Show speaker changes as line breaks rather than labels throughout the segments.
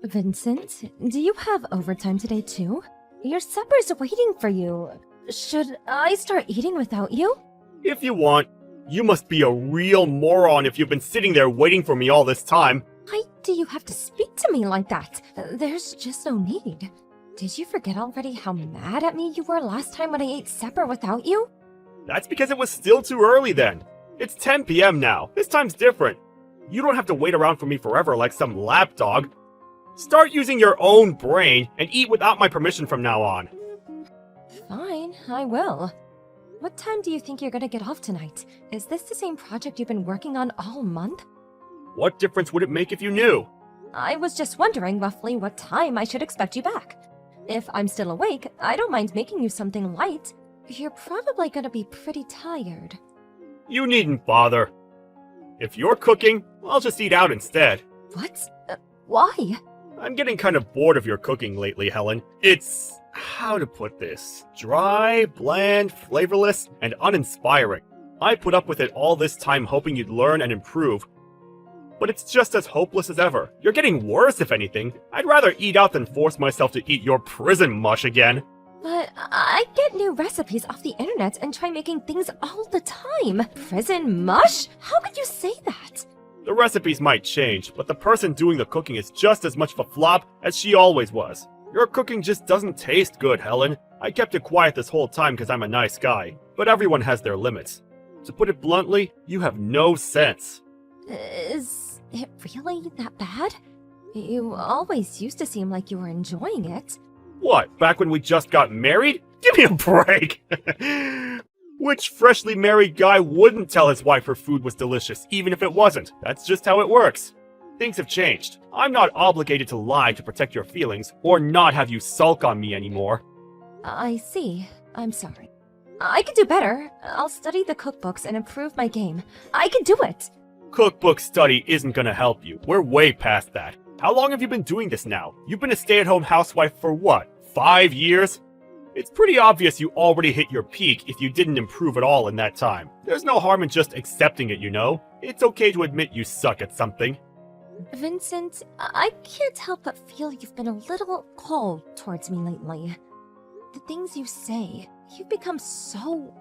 Vincent, do you have overtime today too? Your supper's waiting for you. Should I start eating without you?
If you want. You must be a real moron if you've been sitting there waiting for me all this time.
Why do you have to speak to me like that? There's just no need. Did you forget already how mad at me you were last time when I ate supper without you?
That's because it was still too early then. It's 10 p.m. now. This time's different. You don't have to wait around for me forever like some lapdog. Start using your own brain and eat without my permission from now on.
Fine, I will. What time do you think you're gonna get off tonight? Is this the same project you've been working on all month?
What difference would it make if you knew?
I was just wondering roughly what time I should expect you back. If I'm still awake, I don't mind making you something light. You're probably gonna be pretty tired.
You needn't bother. If you're cooking, I'll just eat out instead.
What? Why?
I'm getting kind of bored of your cooking lately, Helen. It's... how to put this? Dry, bland, flavorless, and uninspiring. I put up with it all this time hoping you'd learn and improve. But it's just as hopeless as ever. You're getting worse, if anything. I'd rather eat out than force myself to eat your prison mush again.
But I get new recipes off the internet and try making things all the time. Prison mush? How could you say that?
The recipes might change, but the person doing the cooking is just as much of a flop as she always was. Your cooking just doesn't taste good, Helen. I kept it quiet this whole time because I'm a nice guy, but everyone has their limits. To put it bluntly, you have no sense.
Is it really that bad? You always used to seem like you were enjoying it.
What, back when we just got married? Give me a break! Which freshly married guy wouldn't tell his wife her food was delicious, even if it wasn't? That's just how it works. Things have changed. I'm not obligated to lie to protect your feelings, or not have you sulk on me anymore.
I see. I'm sorry. I can do better. I'll study the cookbooks and improve my game. I can do it!
Cookbook study isn't gonna help you. We're way past that. How long have you been doing this now? You've been a stay-at-home housewife for what, 5 years? It's pretty obvious you already hit your peak if you didn't improve at all in that time. There's no harm in just accepting it, you know? It's okay to admit you suck at something.
Vincent, I can't help but feel you've been a little cold towards me lately. The things you say, you've become so...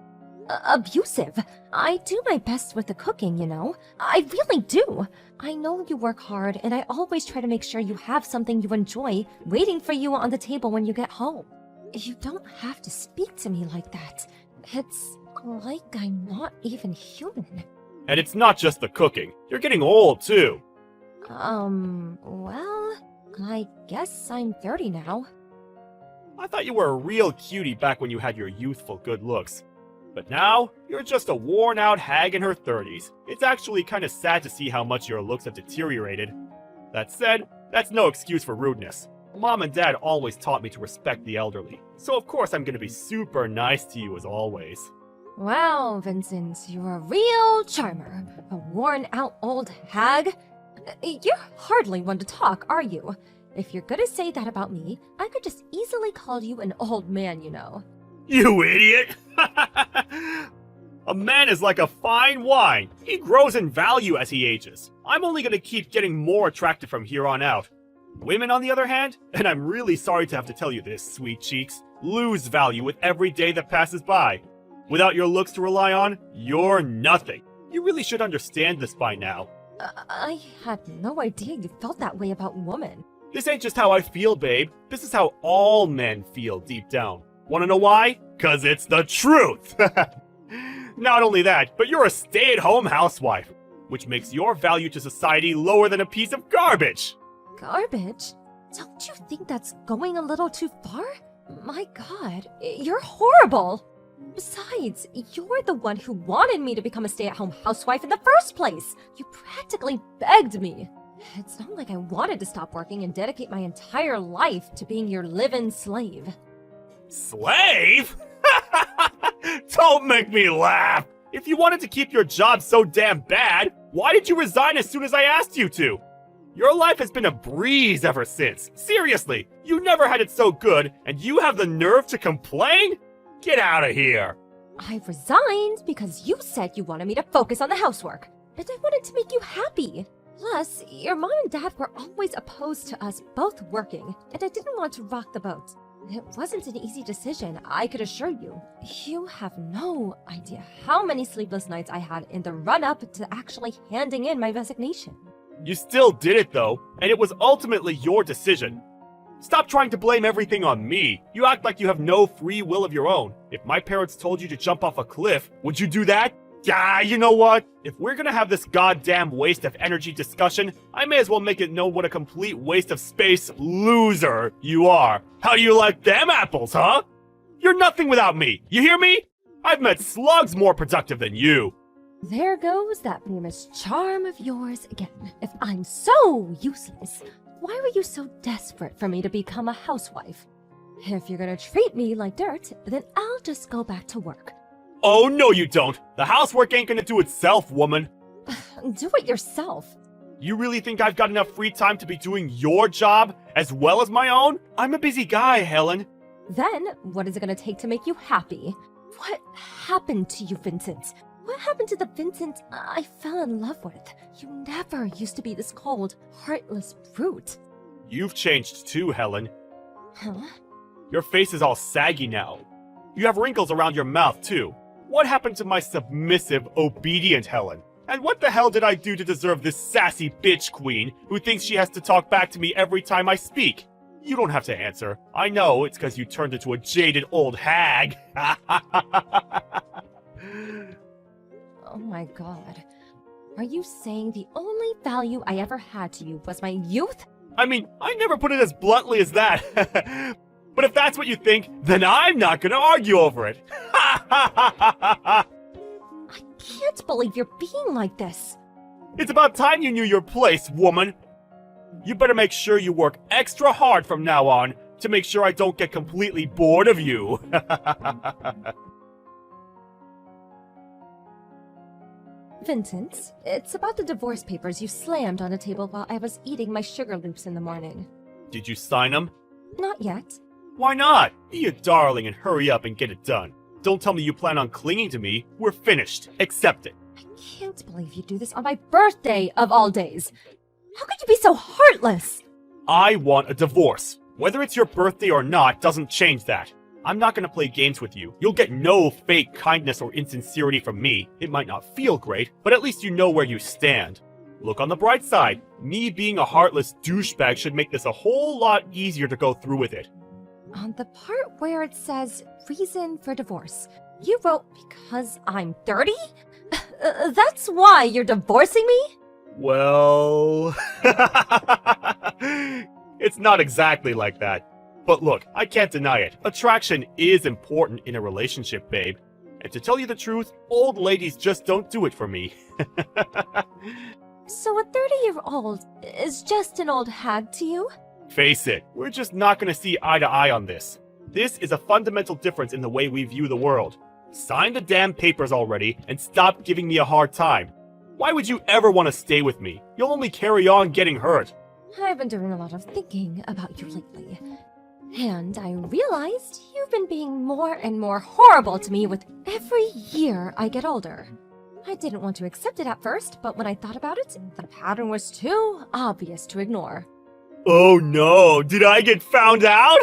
abusive. I do my best with the cooking, you know? I really do. I know you work hard, and I always try to make sure you have something you enjoy waiting for you on the table when you get home. You don't have to speak to me like that. It's like I'm not even human.
And it's not just the cooking. You're getting old, too.
Well, I guess I'm 30 now.
I thought you were a real cutie back when you had your youthful good looks. But now, you're just a worn-out hag in her 30s. It's actually kind of sad to see how much your looks have deteriorated. That said, that's no excuse for rudeness. Mom and Dad always taught me to respect the elderly, so of course I'm gonna be super nice to you as always.
Wow, Vincent, you're a real charmer. A worn-out old hag. You're hardly one to talk, are you? If you're gonna say that about me, I could just easily call you an old man, you know.
You idiot! A man is like a fine wine. He grows in value as he ages. I'm only gonna keep getting more attractive from here on out. Women, on the other hand, and I'm really sorry to have to tell you this, sweet cheeks, lose value with every day that passes by. Without your looks to rely on, you're nothing. You really should understand this by now.
I had no idea you felt that way about women.
This ain't just how I feel, babe. This is how all men feel deep down. Wanna know why? 'Cause it's the truth! Not only that, but you're a stay-at-home housewife, which makes your value to society lower than a piece of garbage!
Garbage? Don't you think that's going a little too far? My god, you're horrible! Besides, you're the one who wanted me to become a stay-at-home housewife in the first place! You practically begged me! It's not like I wanted to stop working and dedicate my entire life to being your live-in slave.
Slave? Don't make me laugh! If you wanted to keep your job so damn bad, why did you resign as soon as I asked you to? Your life has been a breeze ever since. Seriously, you never had it so good, and you have the nerve to complain? Get out of here!
I resigned because you said you wanted me to focus on the housework, and I wanted to make you happy. Plus, your mom and dad were always opposed to us both working, and I didn't want to rock the boat. It wasn't an easy decision, I could assure you. You have no idea how many sleepless nights I had in the run-up to actually handing in my resignation.
You still did it though, and it was ultimately your decision. Stop trying to blame everything on me. You act like you have no free will of your own. If my parents told you to jump off a cliff, would you do that? Yeah, you know what? If we're gonna have this goddamn waste of energy discussion, I may as well make it known what a complete waste of space loser you are. How do you like them apples, huh? You're nothing without me, you hear me? I've met slugs more productive than you.
There goes that famous charm of yours again. If I'm so useless, why were you so desperate for me to become a housewife? If you're gonna treat me like dirt, then I'll just go back to work.
Oh, no you don't. The housework ain't gonna do itself, woman.
Do it yourself.
You really think I've got enough free time to be doing your job as well as my own? I'm a busy guy, Helen.
Then, what is it gonna take to make you happy? What happened to you, Vincent? What happened to the Vincent I fell in love with? You never used to be this cold, heartless brute.
You've changed too, Helen.
Huh?
Your face is all saggy now. You have wrinkles around your mouth, too. What happened to my submissive, obedient Helen? And what the hell did I do to deserve this sassy bitch queen who thinks she has to talk back to me every time I speak? You don't have to answer. I know it's because you turned into a jaded old hag.
Oh my god. Are you saying the only value I ever had to you was my youth?
I mean, I never put it as bluntly as that. But if that's what you think, then I'm not gonna argue over it.
I can't believe you're being like this.
It's about time you knew your place, woman. You better make sure you work extra hard from now on to make sure I don't get completely bored of you.
Vincent, it's about the divorce papers you slammed on a table while I was eating my Sugar Loops in the morning.
Did you sign them?
Not yet.
Why not? Be a darling and hurry up and get it done. Don't tell me you plan on clinging to me. We're finished. Accept it.
I can't believe you do this on my birthday of all days. How could you be so heartless?
I want a divorce. Whether it's your birthday or not doesn't change that. I'm not gonna play games with you. You'll get no fake kindness or insincerity from me. It might not feel great, but at least you know where you stand. Look on the bright side. Me being a heartless douchebag should make this a whole lot easier to go through with it.
On the part where it says reason for divorce, you wrote because I'm 30? That's why you're divorcing me?
Well... It's not exactly like that. But look, I can't deny it. Attraction is important in a relationship, babe. And to tell you the truth, old ladies just don't do it for me.
So a 30-year-old is just an old hag to you?
Face it, we're just not gonna see eye to eye on this. This is a fundamental difference in the way we view the world. Sign the damn papers already and stop giving me a hard time. Why would you ever want to stay with me? You'll only carry on getting hurt.
I've been doing a lot of thinking about you lately. And I realized you've been being more and more horrible to me with every year I get older. I didn't want to accept it at first, but when I thought about it, the pattern was too obvious to ignore.
Oh no, did I get found out?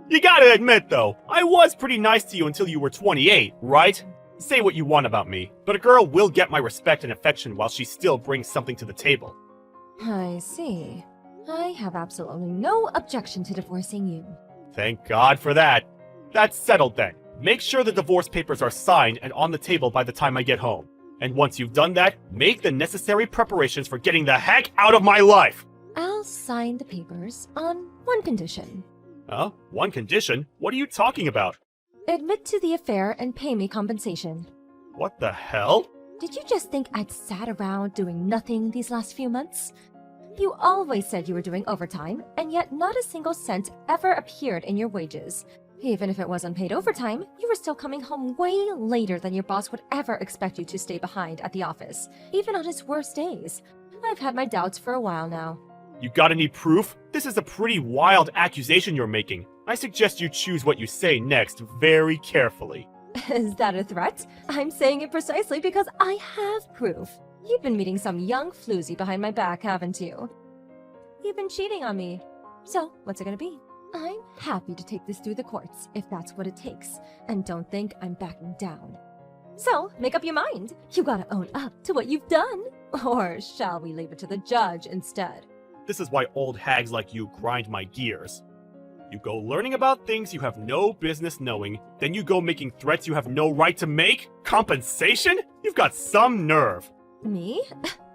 You gotta admit though, I was pretty nice to you until you were 28, right? Say what you want about me, but a girl will get my respect and affection while she still brings something to the table.
I see. I have absolutely no objection to divorcing you.
Thank God for that. That's settled then. Make sure the divorce papers are signed and on the table by the time I get home. And once you've done that, make the necessary preparations for getting the heck out of my life!
I'll sign the papers on one condition.
Huh? One condition? What are you talking about?
Admit to the affair and pay me compensation.
What the hell?
Did you just think I'd sat around doing nothing these last few months? You always said you were doing overtime, and yet not a single cent ever appeared in your wages. Even if it was unpaid overtime, you were still coming home way later than your boss would ever expect you to stay behind at the office, even on his worst days. I've had my doubts for a while now.
You got any proof? This is a pretty wild accusation you're making. I suggest you choose what you say next very carefully.
Is that a threat? I'm saying it precisely because I have proof. You've been meeting some young floozy behind my back, haven't you? You've been cheating on me. So, what's it gonna be? I'm happy to take this through the courts, if that's what it takes, and don't think I'm backing down. So, make up your mind. You gotta own up to what you've done. Or shall we leave it to the judge instead?
This is why old hags like you grind my gears. You go learning about things you have no business knowing, then you go making threats you have no right to make? Compensation? You've got some nerve.
Me?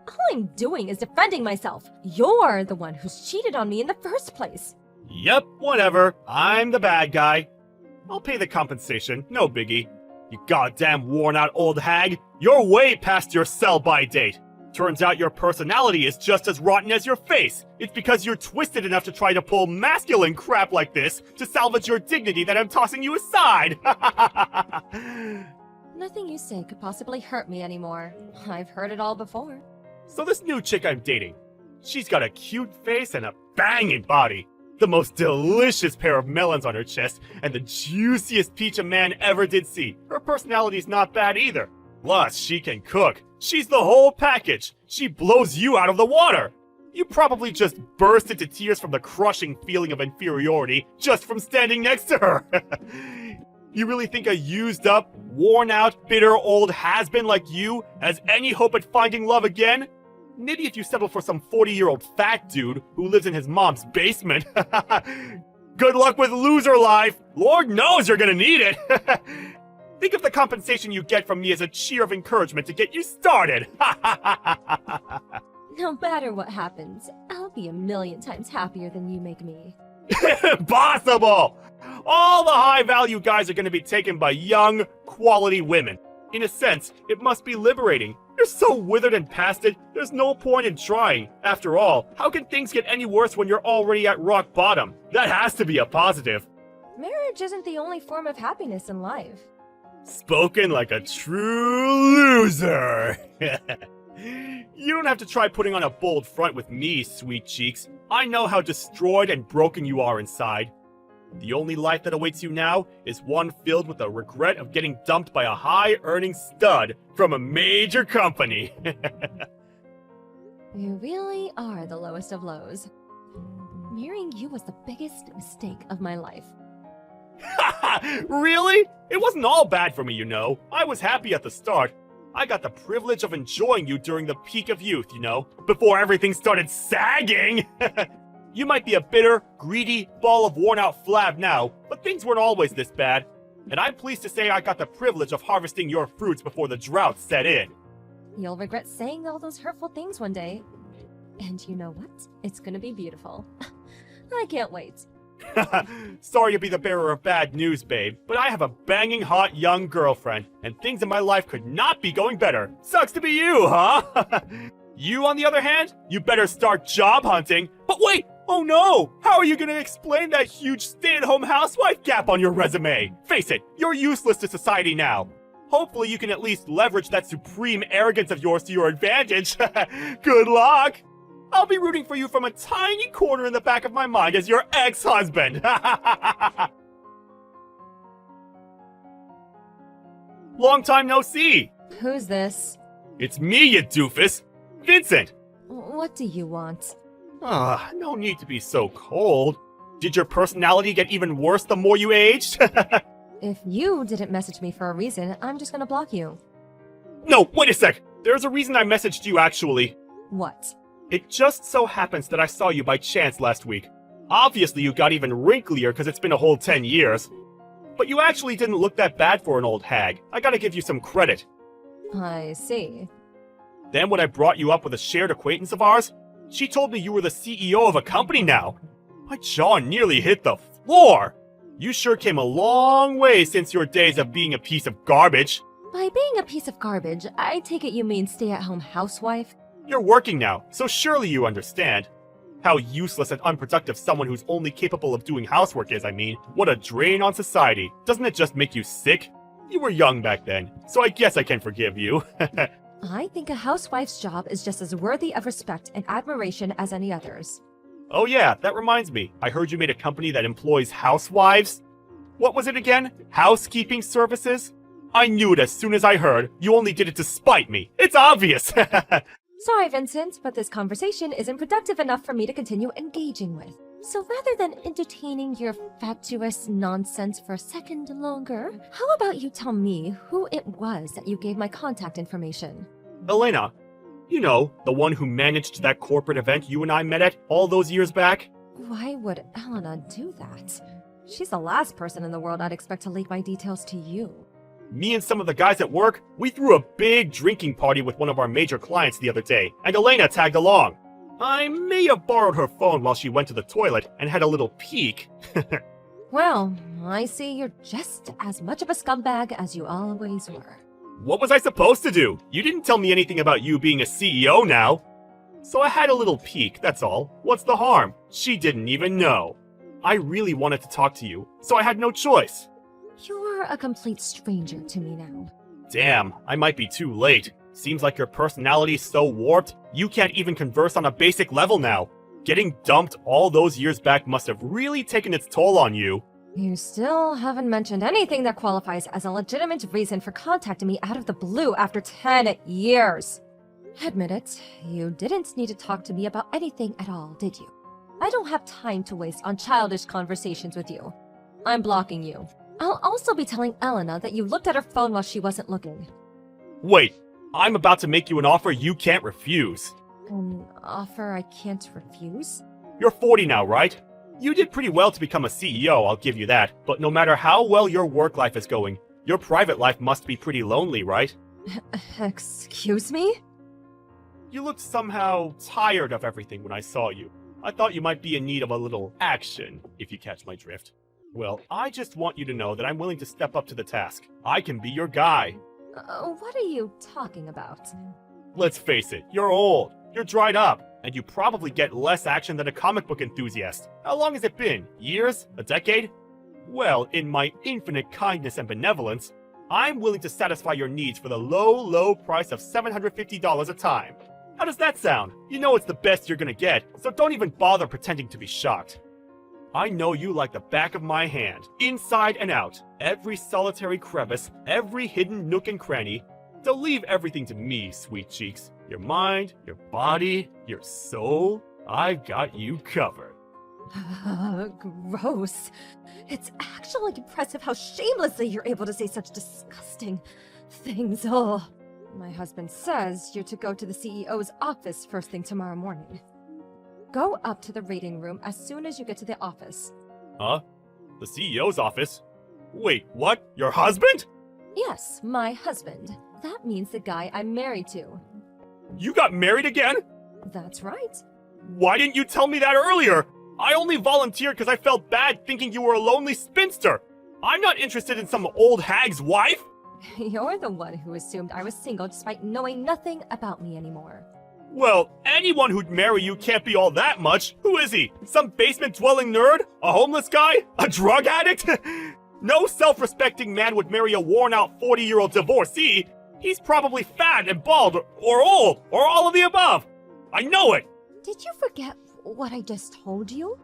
All I'm doing is defending myself. You're the one who's cheated on me in the first place.
Yep, whatever. I'm the bad guy. I'll pay the compensation, no biggie. You goddamn worn-out old hag. You're way past your sell-by date. Turns out your personality is just as rotten as your face. It's because you're twisted enough to try to pull masculine crap like this to salvage your dignity that I'm tossing you aside.
Nothing you say could possibly hurt me anymore. I've heard it all before.
So this new chick I'm dating, she's got a cute face and a banging body. The most delicious pair of melons on her chest, and the juiciest peach a man ever did see. Her personality's not bad either. Plus, she can cook. She's the whole package. She blows you out of the water. You probably just burst into tears from the crushing feeling of inferiority just from standing next to her. You really think a used up, worn out, bitter old has-been like you has any hope at finding love again? Maybe if you settle for some 40-year-old fat dude who lives in his mom's basement. Good luck with loser life. Lord knows you're gonna need it. Think of the compensation you get from me as a cheer of encouragement to get you started.
No matter what happens, I'll be a million times happier than you make me.
Impossible! All the high-value guys are going to be taken by young, quality women. In a sense, it must be liberating. You're so withered and past it, there's no point in trying. After all, how can things get any worse when you're already at rock bottom? That has to be a positive.
Marriage isn't the only form of happiness in life.
Spoken like a true loser. You don't have to try putting on a bold front with me, sweet cheeks. I know how destroyed and broken you are inside. The only life that awaits you now is one filled with the regret of getting dumped by a high-earning stud from a major company.
You really are the lowest of lows. Marrying you was the biggest mistake of my life.
Really? It wasn't all bad for me, you know. I was happy at the start. I got the privilege of enjoying you during the peak of youth, you know, before everything started sagging. You might be a bitter, greedy, ball of worn-out flab now, but things weren't always this bad. And I'm pleased to say I got the privilege of harvesting your fruits before the drought set in.
You'll regret saying all those hurtful things one day. And you know what? It's gonna be beautiful. I can't wait.
Sorry to be the bearer of bad news, babe, but I have a banging hot young girlfriend, and things in my life could not be going better. Sucks to be you, huh? You, on the other hand, you better start job hunting. But wait! Oh no! How are you gonna explain that huge stay-at-home housewife gap on your resume? Face it, you're useless to society now. Hopefully you can at least leverage that supreme arrogance of yours to your advantage. Good luck! I'll be rooting for you from a tiny corner in the back of my mind as your ex-husband. Long time no see.
Who's this?
It's me, you doofus. Vincent.
What do you want?
No need to be so cold. Did your personality get even worse the more you aged?
If you didn't message me for a reason, I'm just gonna block you.
No, wait a sec. There's a reason I messaged you, actually.
What?
It just so happens that I saw you by chance last week. Obviously you got even wrinklier because it's been a whole 10 years. But you actually didn't look that bad for an old hag. I gotta give you some credit.
I see.
Then when I brought you up with a shared acquaintance of ours, she told me you were the CEO of a company now. My jaw nearly hit the floor. You sure came a long way since your days of being a piece of garbage.
By being a piece of garbage, I take it you mean stay-at-home housewife?
You're working now, so surely you understand. How useless and unproductive someone who's only capable of doing housework is, I mean. What a drain on society. Doesn't it just make you sick? You were young back then, so I guess I can forgive you.
I think a housewife's job is just as worthy of respect and admiration as any others.
Oh yeah, that reminds me. I heard you made a company that employs housewives? What was it again? Housekeeping services? I knew it as soon as I heard. You only did it to spite me. It's obvious.
Sorry, Vincent, but this conversation isn't productive enough for me to continue engaging with. So rather than entertaining your fatuous nonsense for a second longer, how about you tell me who it was that you gave my contact information?
Elena, you know, the one who managed that corporate event you and I met at all those years back?
Why would Elena do that? She's the last person in the world I'd expect to leak my details to you.
Me and some of the guys at work, we threw a big drinking party with one of our major clients the other day, and Elena tagged along. I may have borrowed her phone while she went to the toilet and had a little peek.
Well, I see you're just as much of a scumbag as you always were.
What was I supposed to do? You didn't tell me anything about you being a CEO now. So I had a little peek, that's all. What's the harm? She didn't even know. I really wanted to talk to you, so I had no choice.
You're a complete stranger to me now.
Damn, I might be too late. Seems like your personality's so warped, you can't even converse on a basic level now. Getting dumped all those years back must have really taken its toll on you.
You still haven't mentioned anything that qualifies as a legitimate reason for contacting me out of the blue after 10 years. Admit it, you didn't need to talk to me about anything at all, did you? I don't have time to waste on childish conversations with you. I'm blocking you. I'll also be telling Elena that you looked at her phone while she wasn't looking.
Wait, I'm about to make you an offer you can't refuse.
An offer I can't refuse?
You're 40 now, right? You did pretty well to become a CEO, I'll give you that. But no matter how well your work life is going, your private life must be pretty lonely, right?
Excuse me?
You looked somehow tired of everything when I saw you. I thought you might be in need of a little action, if you catch my drift. Well, I just want you to know that I'm willing to step up to the task. I can be your guy.
What are you talking about?
Let's face it, you're old, you're dried up, and you probably get less action than a comic book enthusiast. How long has it been? Years? A decade? Well, in my infinite kindness and benevolence, I'm willing to satisfy your needs for the low price of $750 a time. How does that sound? You know it's the best you're gonna get, so don't even bother pretending to be shocked. I know you like the back of my hand, inside and out, every solitary crevice, every hidden nook and cranny. So leave everything to me, sweet cheeks. Your mind, your body, your soul, I've got you covered.
Gross. It's actually impressive how shamelessly you're able to say such disgusting things. Oh. My husband says you're to go to the CEO's office first thing tomorrow morning. Go up to the reading room as soon as you get to the office.
Huh? The CEO's office? Wait, what? Your husband?
Yes, my husband. That means the guy I'm married to.
You got married again?
That's right.
Why didn't you tell me that earlier? I only volunteered because I felt bad thinking you were a lonely spinster. I'm not interested in some old hag's wife.
You're the one who assumed I was single despite knowing nothing about me anymore.
Well, anyone who'd marry you can't be all that much. Who is he? Some basement-dwelling nerd? A homeless guy? A drug addict? No self-respecting man would marry a worn-out 40-year-old divorcee. He's probably fat and bald, or old, or all of the above. I know it!
Did you forget what I just told you?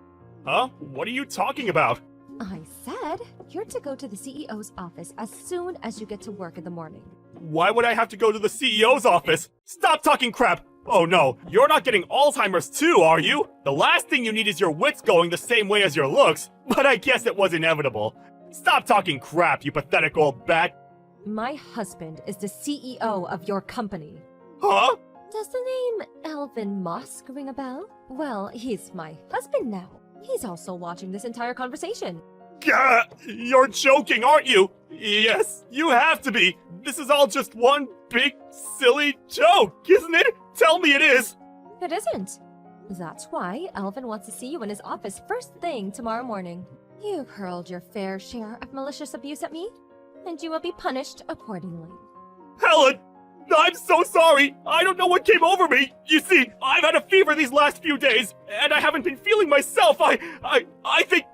Huh? What are you talking about?
I said you're to go to the CEO's office as soon as you get to work in the morning.
Why would I have to go to the CEO's office? Stop talking crap! Oh no, you're not getting Alzheimer's too, are you? The last thing you need is your wits going the same way as your looks, but I guess it was inevitable. Stop talking crap, you pathetic old bat!
My husband is the CEO of your company.
Huh?
Does the name Elvin Mosk ring a bell? Well, he's my husband now. He's also watching this entire conversation.
Gah! You're joking, aren't you? Yes, you have to be. This is all just one big, silly joke, isn't it? Tell me it is.
It isn't. That's why Elvin wants to see you in his office first thing tomorrow morning. You've hurled your fair share of malicious abuse at me, and you will be punished accordingly.
Helen! I'm so sorry! I don't know what came over me! You see, I've had a fever these last few days, and I haven't been feeling myself. I think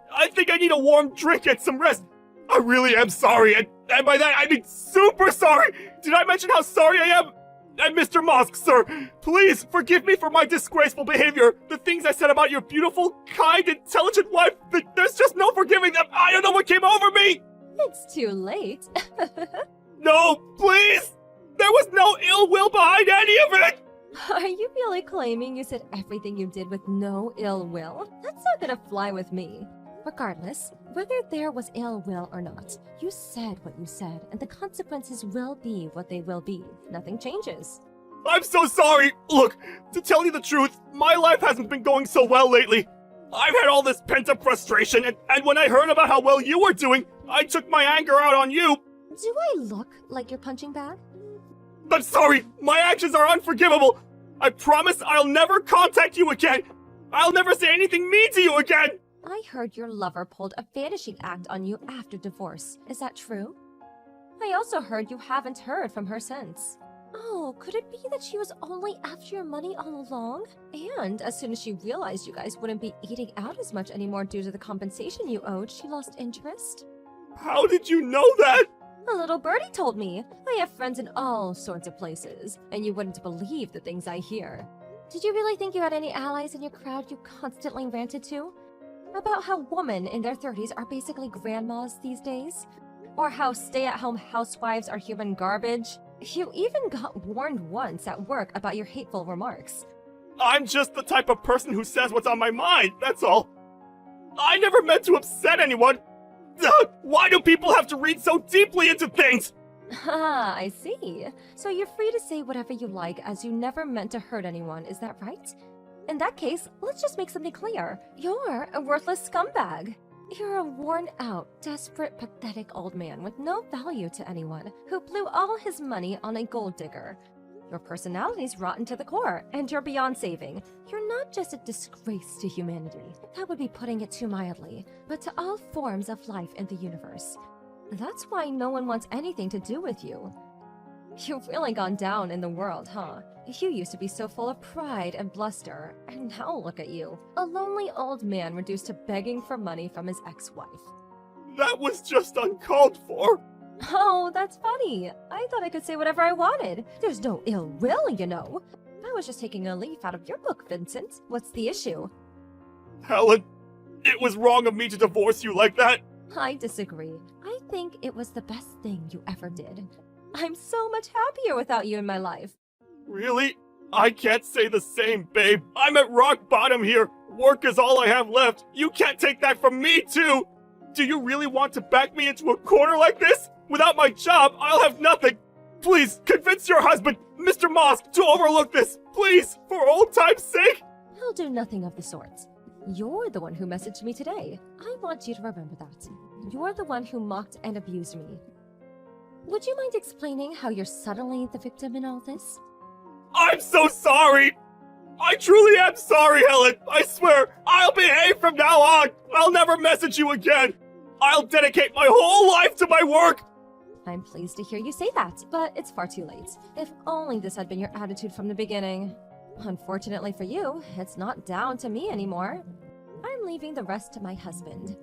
I need a warm drink and some rest. I really am sorry, and by that I mean super sorry! Did I mention how sorry I am? And Mr. Mosk, sir, please forgive me for my disgraceful behavior. The things I said about your beautiful, kind, intelligent wife, there's just no forgiving them. I don't know what came over me!
It's too late.
No, please! There was no ill will behind any of it!
Are you really claiming you said everything you did with no ill will? That's not gonna fly with me. Regardless, whether there was ill will or not, you said what you said, and the consequences will be what they will be. Nothing changes.
I'm so sorry! Look, to tell you the truth, my life hasn't been going so well lately. I've had all this pent-up frustration, and when I heard about how well you were doing, I took my anger out on you.
Do I look like your punching bag?
I'm sorry, my actions are unforgivable. I promise I'll never contact you again. I'll never say anything mean to you again.
I heard your lover pulled a vanishing act on you after divorce. Is that true? I also heard you haven't heard from her since. Oh, could it be that she was only after your money all along? And as soon as she realized you guys wouldn't be eating out as much anymore due to the compensation you owed, she lost interest?
How did you know that?
A little birdie told me. I have friends in all sorts of places, and you wouldn't believe the things I hear. Did you really think you had any allies in your crowd you constantly ranted to? About how women in their 30s are basically grandmas these days? Or how stay-at-home housewives are human garbage? You even got warned once at work about your hateful remarks.
I'm just the type of person who says what's on my mind, that's all. I never meant to upset anyone. Why do people have to read so deeply into things?
Ah, I see. So you're free to say whatever you like as you never meant to hurt anyone, is that right? In that case, let's just make something clear. You're a worthless scumbag. You're a worn-out, desperate, pathetic old man with no value to anyone who blew all his money on a gold digger. Your personality's rotten to the core, and you're beyond saving. You're not just a disgrace to humanity. That would be putting it too mildly, but to all forms of life in the universe. That's why no one wants anything to do with you. You've really gone down in the world, huh? You used to be so full of pride and bluster, and now look at you. A lonely old man reduced to begging for money from his ex-wife.
That was just uncalled for.
Oh, that's funny. I thought I could say whatever I wanted. There's no ill will, you know. I was just taking a leaf out of your book, Vincent. What's the issue?
Helen, it was wrong of me to divorce you like that.
I disagree. I think it was the best thing you ever did. I'm so much happier without you in my life.
Really? I can't say the same, babe. I'm at rock bottom here. Work is all I have left. You can't take that from me, too. Do you really want to back me into a corner like this? Without my job, I'll have nothing. Please, convince your husband, Mr. Moss, to overlook this. Please, for old time's sake.
I'll do nothing of the sort. You're the one who messaged me today. I want you to remember that. You're the one who mocked and abused me. Would you mind explaining how you're suddenly the victim in all this?
I'm so sorry. I truly am sorry, Helen. I swear, I'll behave from now on. I'll never message you again. I'll dedicate my whole life to my work.
I'm pleased to hear you say that, but it's far too late. If only this had been your attitude from the beginning. Unfortunately for you, it's not down to me anymore. I'm leaving the rest to my husband.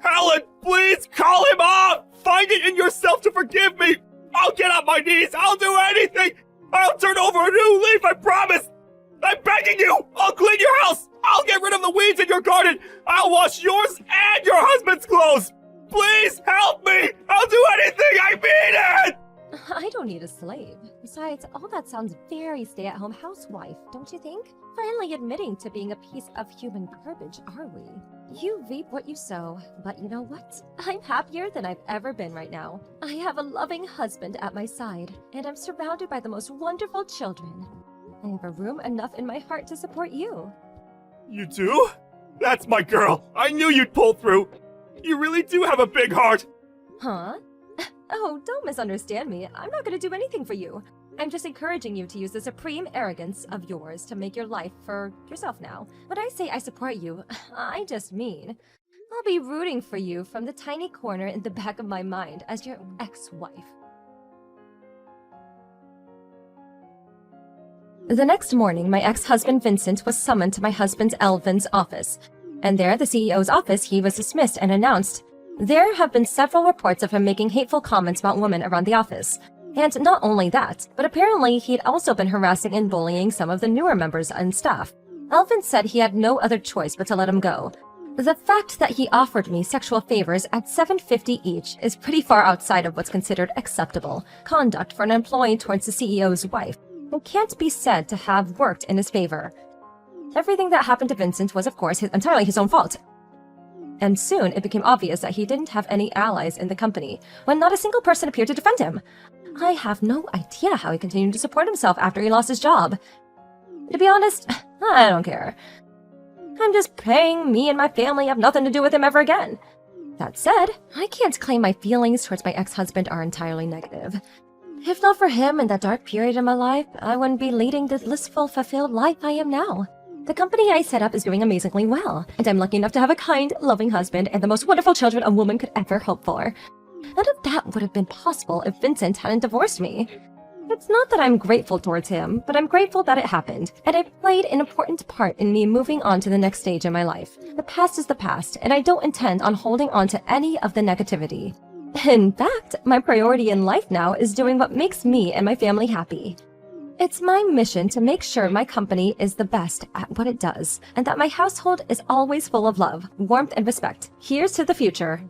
Helen, please call him off! Find it in yourself to forgive me! I'll get on my knees! I'll do anything! I'll turn over a new leaf, I promise! I'm begging you! I'll clean your house! I'll get rid of the weeds in your garden! I'll wash yours and your husband's clothes! Please help me! I'll do anything! I mean it!
I don't need a slave. Besides, all that sounds very stay-at-home housewife, don't you think? Finally admitting to being a piece of human garbage, are we? You reap what you sow, but you know what? I'm happier than I've ever been right now. I have a loving husband at my side, and I'm surrounded by the most wonderful children. I have a room enough in my heart to support you.
You do? That's my girl. I knew you'd pull through. You really do have a big heart.
Huh? Oh, don't misunderstand me. I'm not going to do anything for you. I'm just encouraging you to use the supreme arrogance of yours to make your life for yourself now. When I say I support you, I just mean I'll be rooting for you from the tiny corner in the back of my mind as your ex-wife. The next morning, my ex-husband Vincent was summoned to my husband Elvin's office. And there, the CEO's office, he was dismissed and announced, "There have been several reports of him making hateful comments about women around the office. And not only that, but apparently he'd also been harassing and bullying some of the newer members and staff." Elvin said he had no other choice but to let him go. The fact that he offered me sexual favors at $7.50 each is pretty far outside of what's considered acceptable conduct for an employee towards the CEO's wife, who can't be said to have worked in his favor. Everything that happened to Vincent was, of course, entirely his own fault. And soon it became obvious that he didn't have any allies in the company, when not a single person appeared to defend him. I have no idea how he continued to support himself after he lost his job. To be honest, I don't care. I'm just praying me and my family have nothing to do with him ever again. That said, I can't claim my feelings towards my ex-husband are entirely negative. If not for him in that dark period in my life, I wouldn't be leading the blissful, fulfilled life I am now. The company I set up is doing amazingly well, and I'm lucky enough to have a kind, loving husband and the most wonderful children a woman could ever hope for. None of that would have been possible if Vincent hadn't divorced me. It's not that I'm grateful towards him, but I'm grateful that it happened, and it played an important part in me moving on to the next stage in my life. The past is the past, and I don't intend on holding on to any of the negativity. In fact, my priority in life now is doing what makes me and my family happy. It's my mission to make sure my company is the best at what it does, and that my household is always full of love, warmth, and respect. Here's to the future.